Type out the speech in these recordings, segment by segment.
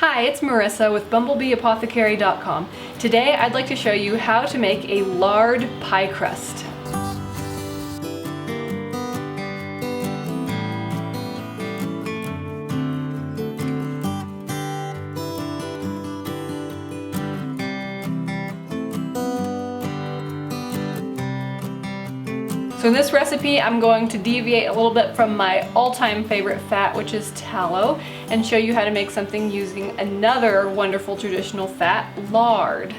Hi, it's Marisa with BumblebeeApothecary.com. Today I'd like to show you how to make a lard pie crust. So in this recipe, I'm going to deviate a little bit from my all-time favorite fat, which is tallow, and show you how to make something using another wonderful traditional fat, lard.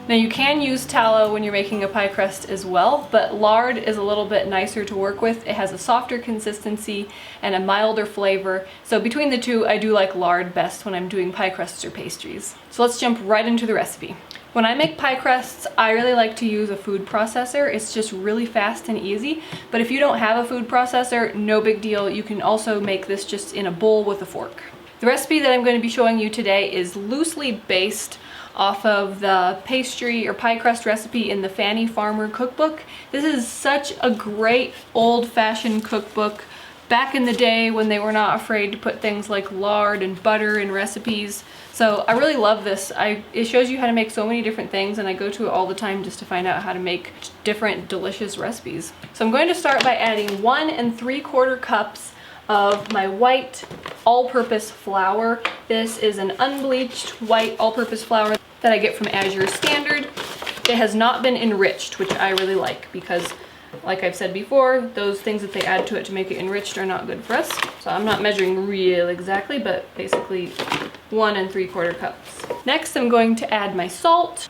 Now you can use tallow when you're making a pie crust as well, but lard is a little bit nicer to work with. It has a softer consistency and a milder flavor. So between the two, I do like lard best when I'm doing pie crusts or pastries. So let's jump right into the recipe. When I make pie crusts, I really like to use a food processor. It's just really fast and easy. But if you don't have a food processor, no big deal. You can also make this just in a bowl with a fork. The recipe that I'm going to be showing you today is loosely based off of the pastry or pie crust recipe in the Fanny Farmer cookbook. This is such a great old-fashioned cookbook back in the day when they were not afraid to put things like lard and butter in recipes. So I really love this. It shows you how to make so many different things, and I go to it all the time just to find out how to make different delicious recipes. So I'm going to start by adding 1 3/4 cups of my white all-purpose flour. This is an unbleached white all-purpose flour that I get from Azure Standard. It has not been enriched, which I really like because, like I've said before, those things that they add to it to make it enriched are not good for us. So I'm not measuring real exactly, but basically 1 3/4 cups. Next, I'm going to add my salt.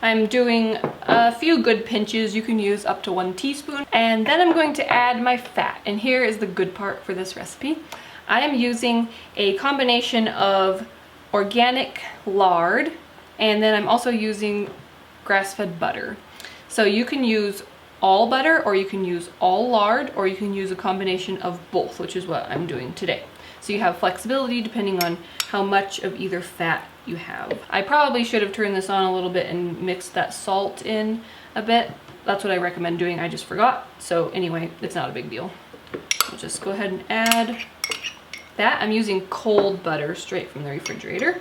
I'm doing a few good pinches. You can use up to 1 teaspoon. And then I'm going to add my fat. And here is the good part for this recipe. I am using a combination of organic lard, and then I'm also using grass-fed butter. So you can use all butter, or you can use all lard, or you can use a combination of both, which is what I'm doing today. So you have flexibility depending on how much of either fat you have. I probably should have turned this on a little bit and mixed that salt in a bit. That's what I recommend doing. I just forgot. So anyway, it's not a big deal. I'll just go ahead and add that. I'm using cold butter straight from the refrigerator.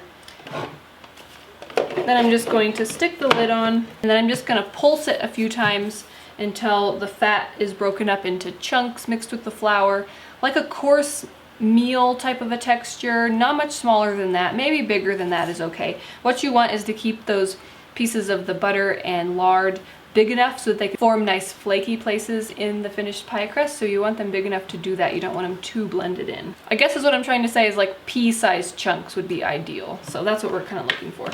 Then I'm just going to stick the lid on, and then I'm just going to pulse it a few times until the fat is broken up into chunks mixed with the flour, like a coarse meal type of a texture. Not much smaller than that, maybe bigger than that is okay. What you want is to keep those pieces of the butter and lard big enough so that they can form nice flaky places in the finished pie crust. So you want them big enough to do that. You don't want them too blended in. I guess is what I'm trying to say is like pea-sized chunks would be ideal. So that's what we're kind of looking for.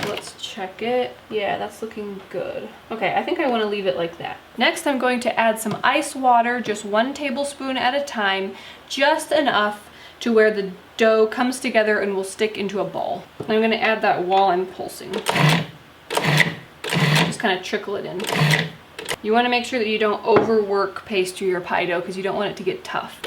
Let's check it. Yeah, that's looking good. Okay, I think I want to leave it like that. Next, I'm going to add some ice water, just 1 tablespoon at a time, just enough to where the dough comes together and will stick into a ball. And I'm going to add that while I'm pulsing. Just kind of trickle it in. You want to make sure that you don't overwork pastry or pie dough because you don't want it to get tough.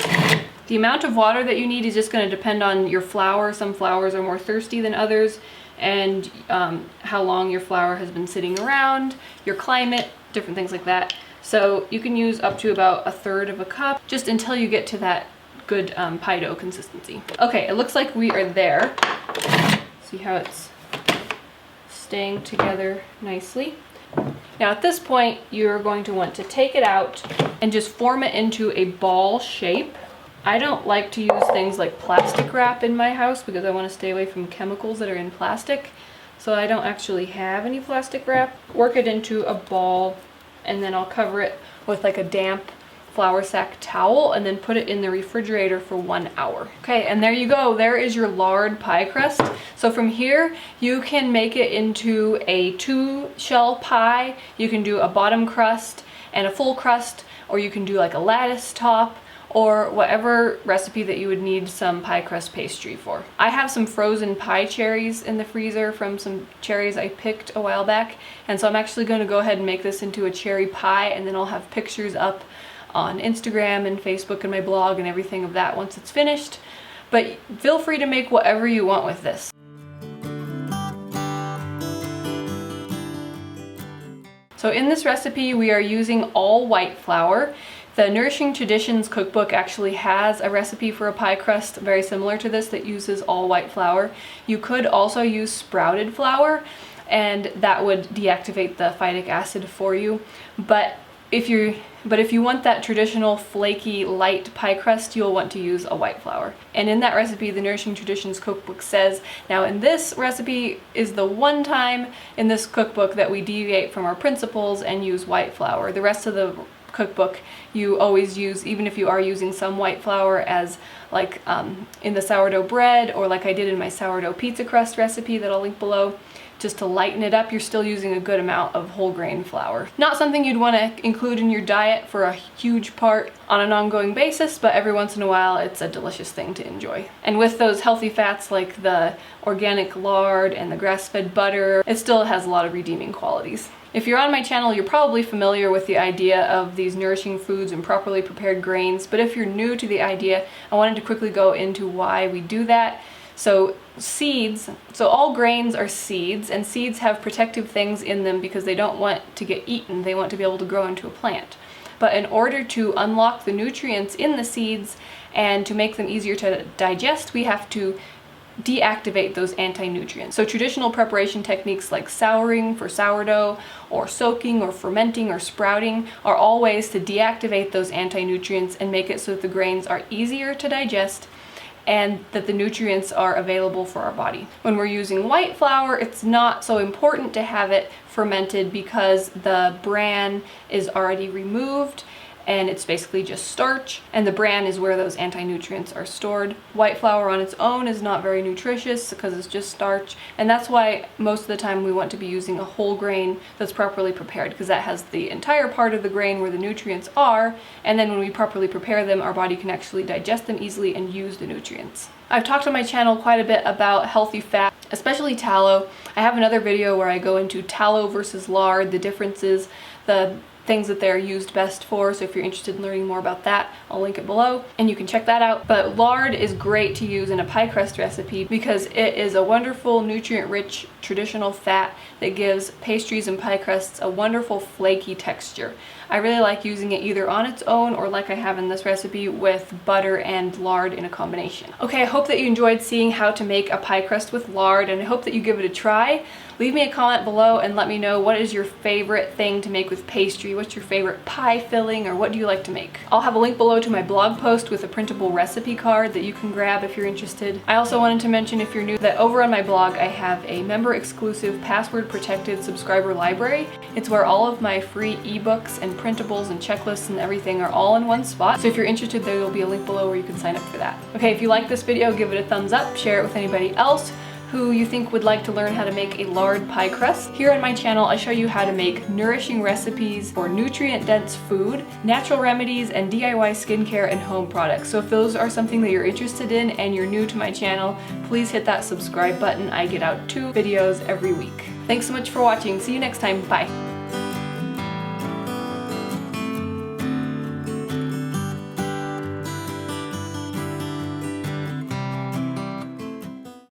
The amount of water that you need is just going to depend on your flour. Some flours are more thirsty than others, and how long your flour has been sitting around, your climate, different things like that. So you can use up to about 1/3 cup, just until you get to that good pie dough consistency. Okay, it looks like we are there. See how it's staying together nicely. Now at this point, you're going to want to take it out and just form it into a ball shape. I don't like to use things like plastic wrap in my house because I want to stay away from chemicals that are in plastic. So I don't actually have any plastic wrap. Work it into a ball, and then I'll cover it with like a damp flour sack towel and then put it in the refrigerator for 1 hour. Okay, and there you go. There is your lard pie crust. So from here, you can make it into a 2-shell pie. You can do a bottom crust and a full crust, or you can do like a lattice top, or whatever recipe that you would need some pie crust pastry for. I have some frozen pie cherries in the freezer from some cherries I picked a while back, and so I'm actually going to go ahead and make this into a cherry pie, and then I'll have pictures up on Instagram and Facebook and my blog and everything of that once it's finished. But feel free to make whatever you want with this. So in this recipe, we are using all white flour. The Nourishing Traditions cookbook actually has a recipe for a pie crust very similar to this that uses all white flour. You could also use sprouted flour, and that would deactivate the phytic acid for you. But if you want that traditional flaky light pie crust, you'll want to use a white flour. And in that recipe, the Nourishing Traditions cookbook says, now in this recipe is the one time in this cookbook that we deviate from our principles and use white flour. The rest of the cookbook you always use, even if you are using some white flour, as like in the sourdough bread, or like I did in my sourdough pizza crust recipe that I'll link below. Just to lighten it up, you're still using a good amount of whole grain flour. Not something you'd want to include in your diet for a huge part on an ongoing basis, but every once in a while it's a delicious thing to enjoy. And with those healthy fats like the organic lard and the grass-fed butter, it still has a lot of redeeming qualities. If you're on my channel, you're probably familiar with the idea of these nourishing foods and properly prepared grains, but if you're new to the idea, I wanted to quickly go into why we do that. So all grains are seeds, and seeds have protective things in them because they don't want to get eaten. They want to be able to grow into a plant. But in order to unlock the nutrients in the seeds and to make them easier to digest, we have to deactivate those anti-nutrients. So traditional preparation techniques like souring for sourdough, or soaking, or fermenting, or sprouting are all ways to deactivate those anti-nutrients and make it so that the grains are easier to digest and that the nutrients are available for our body. When we're using white flour, it's not so important to have it fermented because the bran is already removed and it's basically just starch, and the bran is where those anti-nutrients are stored. White flour on its own is not very nutritious because it's just starch, and that's why most of the time we want to be using a whole grain that's properly prepared, because that has the entire part of the grain where the nutrients are, and then when we properly prepare them, our body can actually digest them easily and use the nutrients. I've talked on my channel quite a bit about healthy fat, especially tallow. I have another video where I go into tallow versus lard, the differences, the things that they're used best for, so if you're interested in learning more about that, I'll link it below and you can check that out. But lard is great to use in a pie crust recipe because it is a wonderful nutrient-rich traditional fat that gives pastries and pie crusts a wonderful flaky texture. I really like using it either on its own or like I have in this recipe with butter and lard in a combination. Okay, I hope that you enjoyed seeing how to make a pie crust with lard, and I hope that you give it a try. Leave me a comment below and let me know what is your favorite thing to make with pastry. What's your favorite pie filling, or what do you like to make? I'll have a link below to my blog post with a printable recipe card that you can grab if you're interested. I also wanted to mention, if you're new, that over on my blog I have a member exclusive password protected subscriber library. It's where all of my free ebooks and printables and checklists and everything are all in one spot. So if you're interested, there will be a link below where you can sign up for that. Okay, if you like this video, give it a thumbs up, share it with anybody else who you think would like to learn how to make a lard pie crust. Here on my channel, I show you how to make nourishing recipes for nutrient-dense food, natural remedies, and DIY skincare and home products. So if those are something that you're interested in and you're new to my channel, please hit that subscribe button. I get out 2 videos every week. Thanks so much for watching. See you next time. Bye.